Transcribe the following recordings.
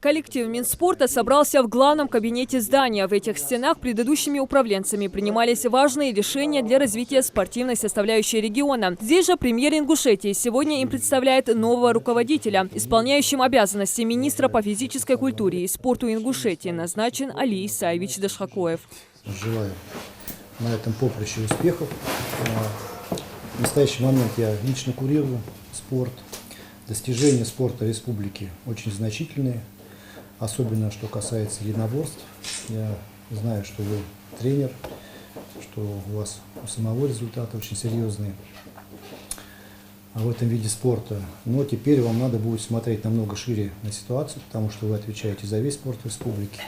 Коллектив Минспорта собрался в главном кабинете здания. В этих стенах предыдущими управленцами принимались важные решения для развития спортивной составляющей региона. Здесь же премьер Ингушетии сегодня им представляет нового руководителя. Исполняющим обязанности министра по физической культуре и спорту Ингушетии назначен Али Исаевич Дашхакоев. Желаю на этом поприще успехов. В настоящий момент я лично курирую спорт. Достижения спорта республики очень значительные. Особенно, что касается единоборств. Я знаю, что вы тренер, что у вас у самого результаты очень серьезные в этом виде спорта. Но теперь вам надо будет смотреть намного шире на ситуацию, потому что вы отвечаете за весь спорт республики.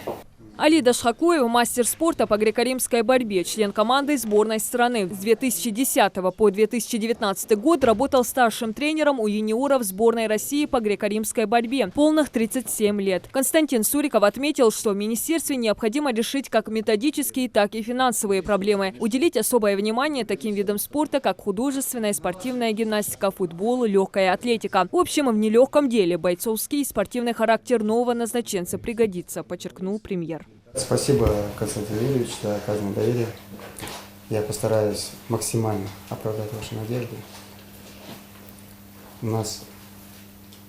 Али Дашхакоев – мастер спорта по греко-римской борьбе, член команды сборной страны. С 2010 по 2019 год работал старшим тренером у юниоров сборной России по греко-римской борьбе. Полных 37 лет. Константин Суриков отметил, что в министерстве необходимо решить как методические, так и финансовые проблемы. Уделить особое внимание таким видам спорта, как художественная и спортивная гимнастика, футбол, легкая атлетика. В общем, в нелегком деле бойцовский и спортивный характер нового назначенца пригодится, подчеркнул премьер. Спасибо, Константин Юрьевич, за оказанное доверие. Я постараюсь максимально оправдать ваши надежды. У нас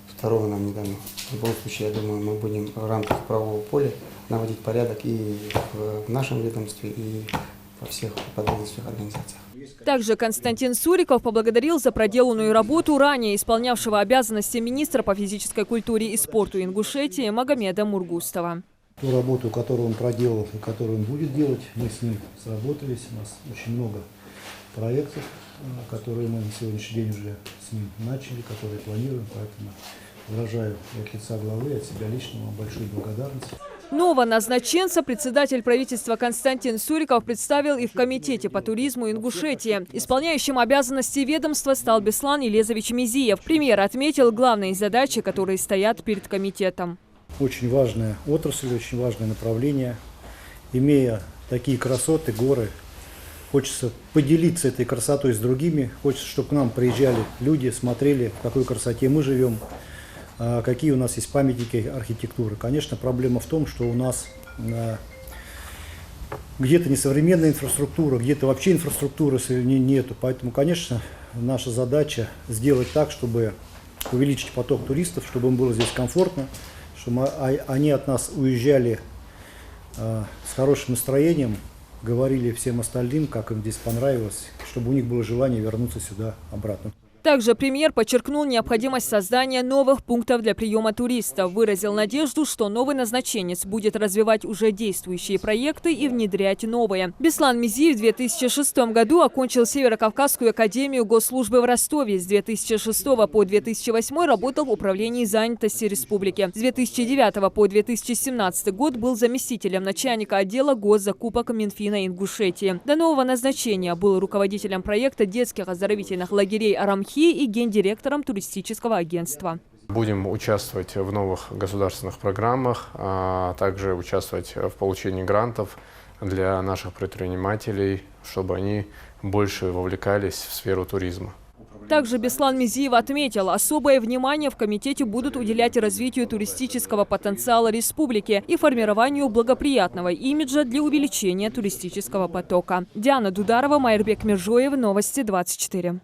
второго нам не дано. В любом случае, я думаю, мы будем в рамках правового поля наводить порядок и в нашем ведомстве, и во всех подведомственных организациях. Также Константин Суриков поблагодарил за проделанную работу ранее исполнявшего обязанности министра по физической культуре и спорту Ингушетии Магомеда Мургустова. Ту работу, которую он проделал и которую он будет делать, мы с ним сработались. У нас очень много проектов, которые мы на сегодняшний день уже с ним начали, которые планируем. Поэтому выражаю от лица главы, от себя лично вам большую благодарность. Нового назначенца председатель правительства Константин Суриков представил и в комитете по туризму Ингушетии. Исполняющим обязанности ведомства стал Беслан Елезович Мизиев. Премьер отметил главные задачи, которые стоят перед комитетом. Очень важная отрасль, очень важное направление. Имея такие красоты, горы, хочется поделиться этой красотой с другими. Хочется, чтобы к нам приезжали люди, смотрели, в какой красоте мы живем, какие у нас есть памятники архитектуры. Конечно, проблема в том, что у нас где-то несовременная инфраструктура, где-то вообще инфраструктуры нету. Поэтому, конечно, наша задача сделать так, чтобы увеличить поток туристов, чтобы им было здесь комфортно, чтобы они от нас уезжали с хорошим настроением, говорили всем остальным, как им здесь понравилось, чтобы у них было желание вернуться сюда обратно. Также премьер подчеркнул необходимость создания новых пунктов для приема туристов. Выразил надежду, что новый назначенец будет развивать уже действующие проекты и внедрять новые. Беслан Мизиев в 2006 году окончил Северокавказскую академию госслужбы в Ростове. С 2006 по 2008 работал в управлении занятости республики. С 2009 по 2017 год был заместителем начальника отдела госзакупок Минфина Ингушетии. До нового назначения был руководителем проекта детских оздоровительных лагерей «Арамхи» и гендиректором туристического агентства. Будем участвовать в новых государственных программах, а также участвовать в получении грантов для наших предпринимателей, чтобы они больше вовлекались в сферу туризма. Также Беслан Мизиев отметил, особое внимание в комитете будут уделять развитию туристического потенциала республики и формированию благоприятного имиджа для увеличения туристического потока. Диана Дударова, Майрбек Миржоев, Новости 24.